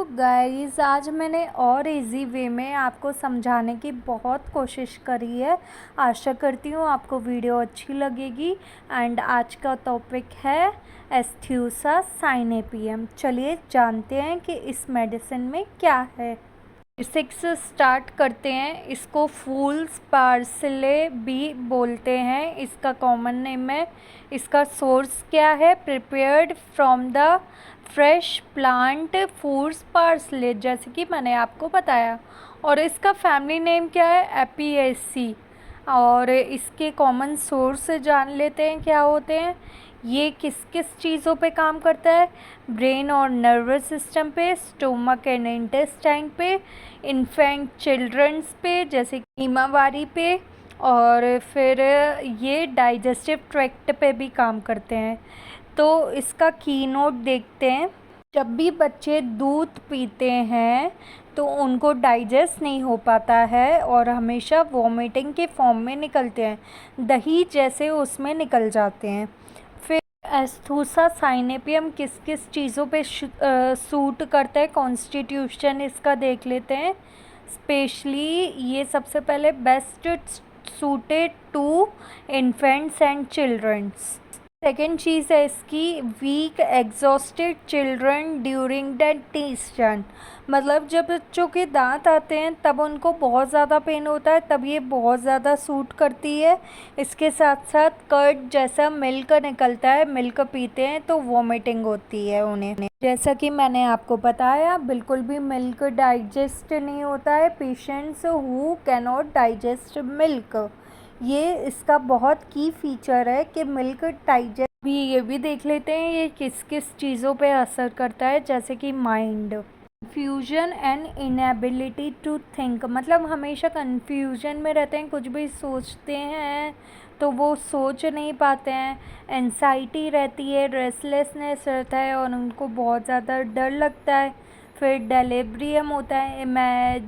Guys, आज मैंने और इजी वे में आपको समझाने की बहुत कोशिश करी है। आशा करती हूँ आपको वीडियो अच्छी लगेगी। एंड आज का टॉपिक है एस्थ्यूसा साइनेपियम। चलिए जानते हैं कि इस मेडिसिन में क्या है। बेसिक्स स्टार्ट करते हैं। इसको फूल्स पार्सले भी बोलते हैं। इसका कॉमन नेम है। इसका सोर्स क्या है? Prepared from the fresh plant fools parsley, जैसे कि मैंने आपको बताया। और इसका फैमिली नेम क्या है? एपिएसी। और इसके कॉमन सोर्स जान लेते हैं क्या होते हैं। ये किस किस चीज़ों पे काम करता है? ब्रेन और नर्वस सिस्टम पे, स्टोमक एंड इंटेस्टाइन पे, इन्फेंट चिल्ड्रंस पे जैसे ईमावारी पे, और फिर ये डाइजेस्टिव ट्रैक्ट पे भी काम करते हैं। तो इसका की नोट देखते हैं। जब भी बच्चे दूध पीते हैं तो उनको डाइजेस्ट नहीं हो पाता है और हमेशा वॉमिटिंग के फॉर्म में निकलते हैं, दही जैसे उसमें निकल जाते हैं। फिर एस्थूसा साइनेपियम किस किस चीज़ों पे सूट करता है, कॉन्स्टिट्यूशन इसका देख लेते हैं। स्पेशली ये सबसे पहले best suited to infants and childrens. Second चीज़ है इसकी weak exhausted children during dentition. मतलब जब बच्चों के दांत आते हैं तब उनको बहुत ज़्यादा पेन होता है, तब ये बहुत ज़्यादा सूट करती है। इसके साथ साथ कर्ड जैसा मिल्क निकलता है, मिल्क पीते हैं तो वॉमिटिंग होती है उन्हें। जैसा कि मैंने आपको बताया, बिल्कुल भी मिल्क डाइजेस्ट नहीं होता है। Patients who cannot digest milk, ये इसका बहुत की फीचर है कि मिल्क डाइजेस्ट भी। ये भी देख लेते हैं ये किस किस चीज़ों पे असर करता है, जैसे कि mind, confusion and inability to think. मतलब हमेशा कन्फ्यूजन में रहते हैं, कुछ भी सोचते हैं तो वो सोच नहीं पाते हैं। एंजाइटी रहती है, रेस्टलेसनेस रहता है और उनको बहुत ज़्यादा डर लगता है। फिर डेलिब्रियम होता है, imagines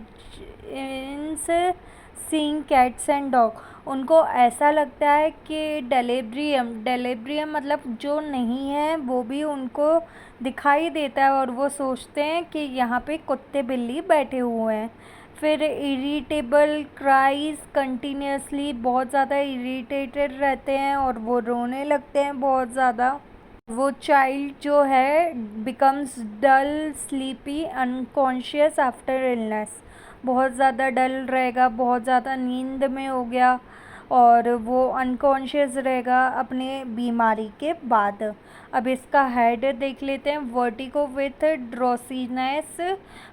seeing cats and dog. उनको ऐसा लगता है कि डेलिब्रियम मतलब जो नहीं है वो भी उनको दिखाई देता है और वो सोचते हैं कि यहाँ पे कुत्ते बिल्ली बैठे हुए हैं। फिर इरिटेबल क्राइज कंटिन्यूसली, बहुत ज़्यादा इरिटेटेड रहते हैं और वो रोने लगते हैं बहुत ज़्यादा। वो चाइल्ड जो है बिकम्स डल स्लीपी अनकॉन्शियस आफ्टर इलनेस। बहुत ज़्यादा डल रहेगा, बहुत ज़्यादा नींद में हो गया और वो अनकॉन्शियस रहेगा अपने बीमारी के बाद। अब इसका हेड देख लेते हैं। वर्टिगो विथ ड्रोसीनेस,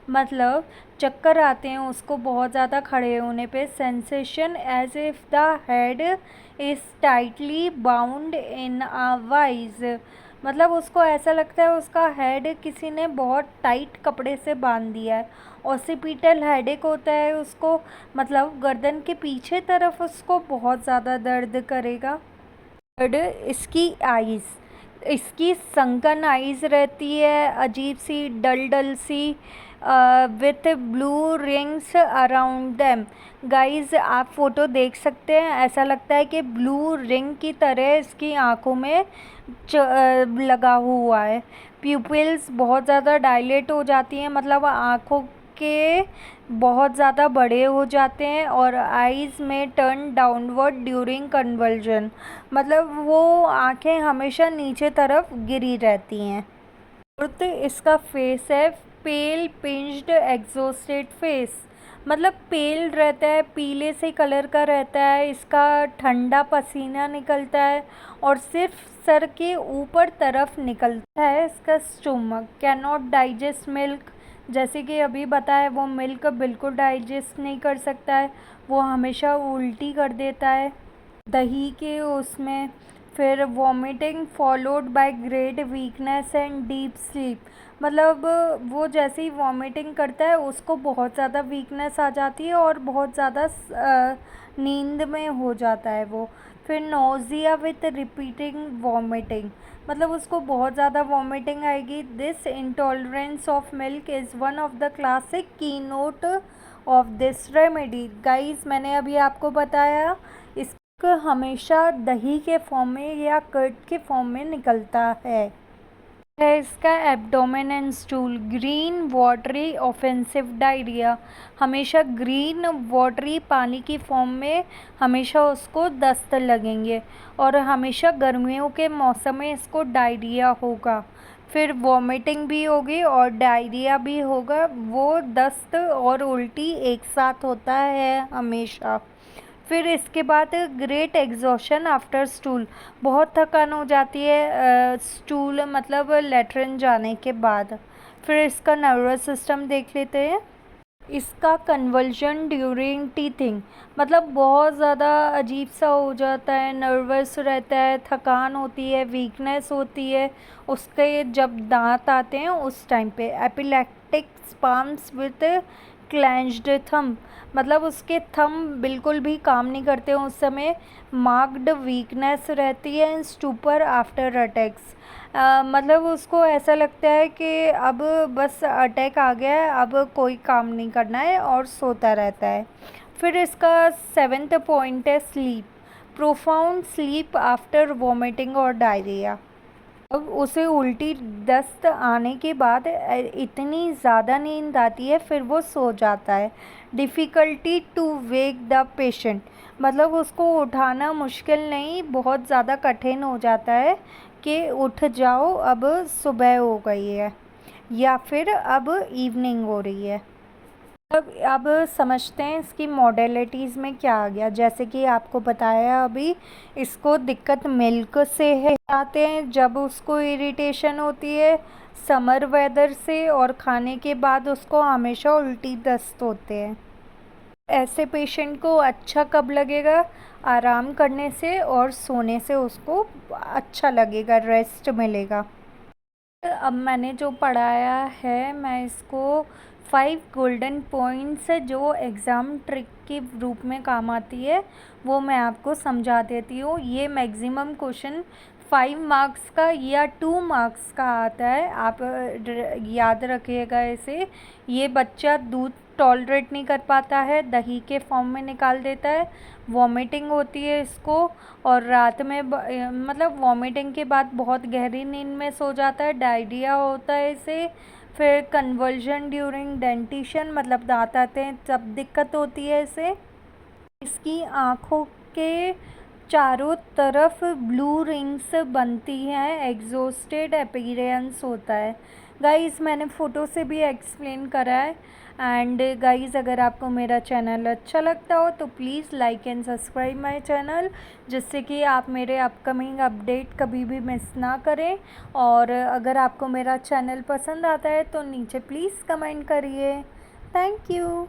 मतलब चक्कर आते हैं उसको बहुत ज़्यादा खड़े होने पे। Sensation as if the head is tightly bound in a vice, मतलब उसको ऐसा लगता है उसका हेड किसी ने बहुत टाइट कपड़े से बांध दिया है। ऑसिपिटल हेडेक होता है उसको, मतलब गर्दन के पीछे तरफ उसको बहुत ज़्यादा दर्द करेगा। थर्ड, इसकी आइज़, इसकी संकन आइज़ रहती है, अजीब सी डल डल सी, with blue rings around them. Guys आप फोटो देख सकते हैं, ऐसा लगता है कि ब्लू रिंग की तरह इसकी आँखों में लगा हुआ है। प्यूपिल्स बहुत ज़्यादा डायलेट हो जाती हैं, मतलब आँखों के बहुत ज़्यादा बड़े हो जाते हैं। और आइज़ में टर्न डाउनवर्ड ड्यूरिंग कन्वल्जन, मतलब वो आँखें हमेशा नीचे तरफ गिरी रहती हैं। फोर्थ, इसका फेस है पेल पिंच्ड एग्जॉस्टेड फेस, मतलब पेल रहता है, पीले से कलर का रहता है। इसका ठंडा पसीना निकलता है और सिर्फ सर के ऊपर तरफ निकलता है। इसका stomach can not digest milk, जैसे कि अभी बताया, वो मिल्क बिल्कुल डाइजेस्ट नहीं कर सकता है, वो हमेशा उल्टी कर देता है दही के उसमें। फिर vomiting followed by great weakness and deep sleep, मतलब वो जैसे ही वॉमिटिंग करता है उसको बहुत ज़्यादा वीकनेस आ जाती है और बहुत ज़्यादा नींद में हो जाता है वो। फिर नोज़िया विथ रिपीटिंग वॉमिटिंग, मतलब उसको बहुत ज़्यादा वॉमिटिंग आएगी। This intolerance of milk is one of the classic keynote of this remedy. Guys मैंने अभी आपको बताया इस हमेशा दही के फॉर्म में या कर्ड के फॉर्म में निकलता है। है इसका abdomen and stool. Green watery offensive diarrhoea, हमेशा ग्रीन वाटरी पानी की फॉर्म में हमेशा उसको दस्त लगेंगे और हमेशा गर्मियों के मौसम में इसको डायरिया होगा। फिर वॉमिटिंग भी होगी और डायरिया भी होगा। वो दस्त और उल्टी एक साथ होता है हमेशा। फिर इसके बाद ग्रेट एग्जॉशन आफ्टर स्टूल, बहुत थकान हो जाती है स्टूल मतलब लेटरिन जाने के बाद। फिर इसका नर्वस सिस्टम देख लेते हैं। इसका कन्वल्जन ड्यूरिंग टीथिंग, मतलब बहुत ज़्यादा अजीब सा हो जाता है, नर्वस रहता है, थकान होती है, वीकनेस होती है उसके जब दांत आते हैं उस टाइम पे। एपिलेक्टिक स्पाम्स विद क्लेंज्ड थंब, मतलब उसके थंब बिल्कुल भी काम नहीं करते हैं उस समय। मार्क्ड वीकनेस रहती है। स्टूपर आफ्टर अटैक्स, मतलब उसको ऐसा लगता है कि अब बस अटैक आ गया है, अब कोई काम नहीं करना है और सोता रहता है। फिर इसका 7th पॉइंट है sleep, profound sleep after vomiting और डायरिया। अब उसे उल्टी दस्त आने के बाद इतनी ज़्यादा नींद आती है फिर वो सो जाता है। Difficulty to wake the patient, मतलब उसको उठाना मुश्किल नहीं, बहुत ज़्यादा कठिन हो जाता है कि उठ जाओ अब सुबह हो गई है या फिर अब इवनिंग हो रही है। अब समझते हैं इसकी मॉडलिटीज़ में क्या आ गया। जैसे कि आपको बताया अभी, इसको दिक्कत मिल्क से है आते हैं जब उसको इरिटेशन होती है, समर वेदर से, और खाने के बाद उसको हमेशा उल्टी दस्त होते हैं। ऐसे पेशेंट को अच्छा कब लगेगा? आराम करने से और सोने से उसको अच्छा लगेगा, रेस्ट मिलेगा। अब मैंने जो पढ़ाया है मैं इसको 5 गोल्डन पॉइंट्स जो एग्ज़ाम ट्रिक के रूप में काम आती है वो मैं आपको समझा देती हूँ। ये मैक्सिमम क्वेश्चन 5 मार्क्स का या 2 मार्क्स का आता है, आप याद रखिएगा इसे। ये बच्चा दूध टॉलरेट नहीं कर पाता है, दही के फॉर्म में निकाल देता है, वॉमिटिंग होती है इसको, और रात में मतलब वॉमिटिंग के बाद बहुत गहरी नींद में सो जाता है, डायरिया होता है इसे। फिर कन्वर्जन ड्यूरिंग डेंटिशन, मतलब दांत आते हैं तब दिक्कत होती है इसे। इसकी आँखों के चारों तरफ ब्लू रिंग्स बनती हैं, एग्जॉस्टेड अपीयरेंस होता है। गाइस मैंने फ़ोटो से भी एक्सप्लेन करा है। एंड गाइस अगर आपको मेरा चैनल अच्छा लगता हो तो please like and subscribe my channel, जिससे कि आप मेरे अपकमिंग अपडेट कभी भी मिस ना करें। और अगर आपको मेरा चैनल पसंद आता है तो नीचे प्लीज़ कमेंट करिए। Thank you.